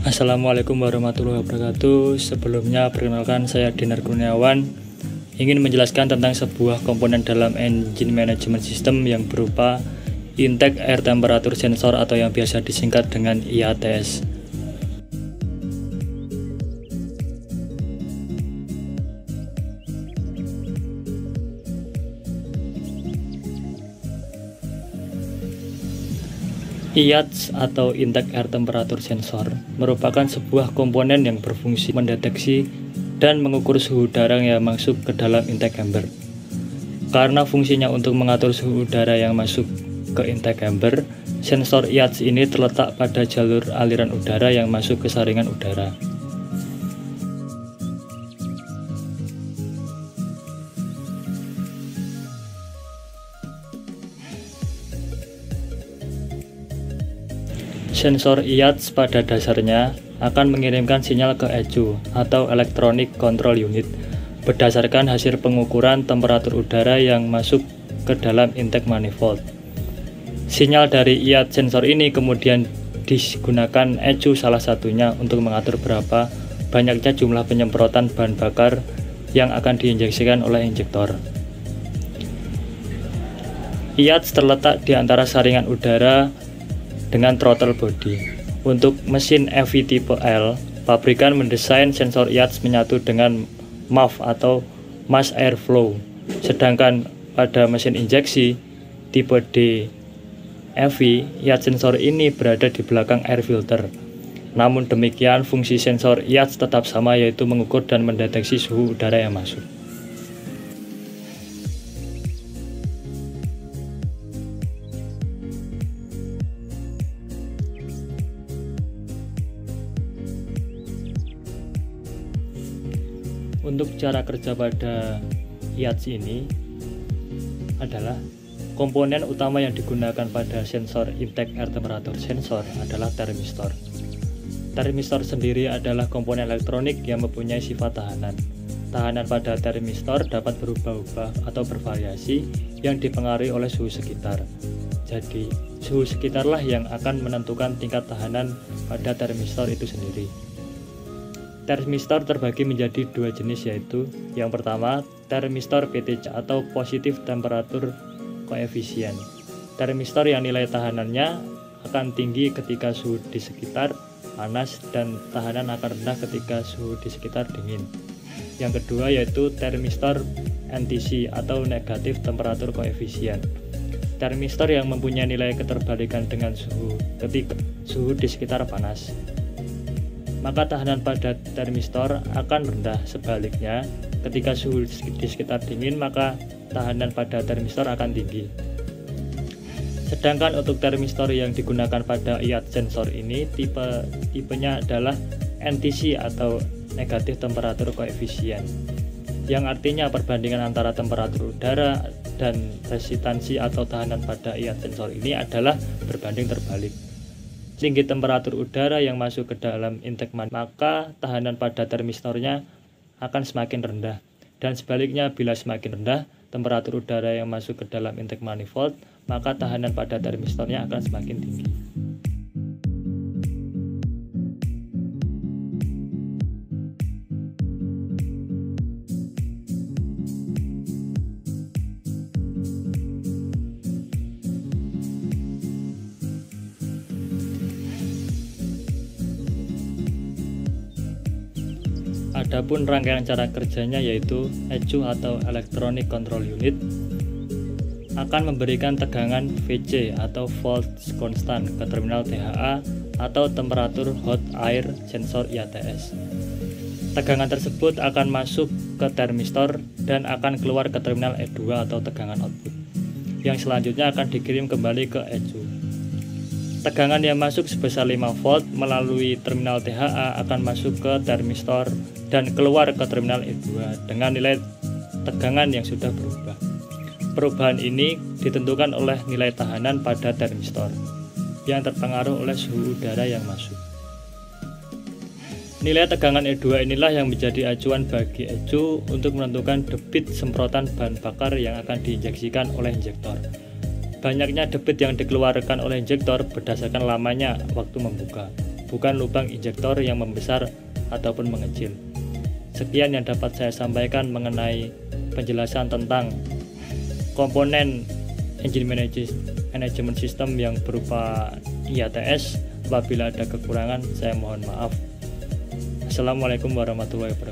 Assalamualaikum warahmatullahi wabarakatuh. Sebelumnya perkenalkan, saya Dinar Kurniawan, ingin menjelaskan tentang sebuah komponen dalam engine management system yang berupa intake air temperature sensor atau yang biasa disingkat dengan IATS. IATS atau Intake Air Temperature Sensor merupakan sebuah komponen yang berfungsi mendeteksi dan mengukur suhu udara yang masuk ke dalam intake chamber. Karena fungsinya untuk mengatur suhu udara yang masuk ke intake chamber, sensor IATS ini terletak pada jalur aliran udara yang masuk ke saringan udara. Sensor IATS pada dasarnya akan mengirimkan sinyal ke ECU atau Electronic Control Unit berdasarkan hasil pengukuran temperatur udara yang masuk ke dalam intake manifold. Sinyal dari IATS sensor ini kemudian digunakan ECU salah satunya untuk mengatur berapa banyaknya jumlah penyemprotan bahan bakar yang akan diinjeksikan oleh injektor. IATS terletak di antara saringan udara dengan throttle body. Untuk mesin EV tipe L, pabrikan mendesain sensor IATS menyatu dengan MAF atau Mass Air Flow. Sedangkan pada mesin injeksi tipe D EV, IATS sensor ini berada di belakang air filter. Namun demikian, fungsi sensor IATS tetap sama, yaitu mengukur dan mendeteksi suhu udara yang masuk. Untuk cara kerja pada IATS ini adalah komponen utama yang digunakan pada sensor intake air temperature sensor adalah termistor. Termistor sendiri adalah komponen elektronik yang mempunyai sifat tahanan. Tahanan pada termistor dapat berubah-ubah atau bervariasi yang dipengaruhi oleh suhu sekitar. Jadi, suhu sekitarlah yang akan menentukan tingkat tahanan pada termistor itu sendiri. Termistor terbagi menjadi dua jenis, yaitu yang pertama termistor PTC atau Positive Temperature Coefficient. Termistor yang nilai tahanannya akan tinggi ketika suhu di sekitar panas dan tahanan akan rendah ketika suhu di sekitar dingin. Yang kedua yaitu termistor NTC atau Negative Temperature Coefficient. Termistor yang mempunyai nilai keterbalikan dengan suhu ketika suhu di sekitar panas, maka tahanan pada termistor akan rendah. Sebaliknya, ketika suhu di sekitar dingin, maka tahanan pada termistor akan tinggi. Sedangkan untuk termistor yang digunakan pada IATS sensor ini, tipenya adalah NTC atau Negative Temperature Coefficient, yang artinya perbandingan antara temperatur udara dan resistansi atau tahanan pada IATS sensor ini adalah berbanding terbalik. Tinggi temperatur udara yang masuk ke dalam intake manifold, maka tahanan pada termistornya akan semakin rendah. Dan sebaliknya, bila semakin rendah temperatur udara yang masuk ke dalam intake manifold, maka tahanan pada termistornya akan semakin tinggi. Adapun rangkaian cara kerjanya yaitu ECU atau Electronic Control Unit akan memberikan tegangan VC atau voltage constant ke terminal THA atau temperatur hot air sensor IATS. Tegangan tersebut akan masuk ke termistor dan akan keluar ke terminal E2 atau tegangan output, yang selanjutnya akan dikirim kembali ke ECU. Tegangan yang masuk sebesar 5 volt melalui terminal THA akan masuk ke termistor dan keluar ke terminal E2 dengan nilai tegangan yang sudah berubah. Perubahan ini ditentukan oleh nilai tahanan pada termistor yang terpengaruh oleh suhu udara yang masuk. Nilai tegangan E2 inilah yang menjadi acuan bagi ECU untuk menentukan debit semprotan bahan bakar yang akan diinjeksikan oleh injektor. Banyaknya debit yang dikeluarkan oleh injektor berdasarkan lamanya waktu membuka, bukan lubang injektor yang membesar ataupun mengecil. Sekian yang dapat saya sampaikan mengenai penjelasan tentang komponen Engine Management System yang berupa IATS. Apabila ada kekurangan, saya mohon maaf. Assalamualaikum warahmatullahi wabarakatuh.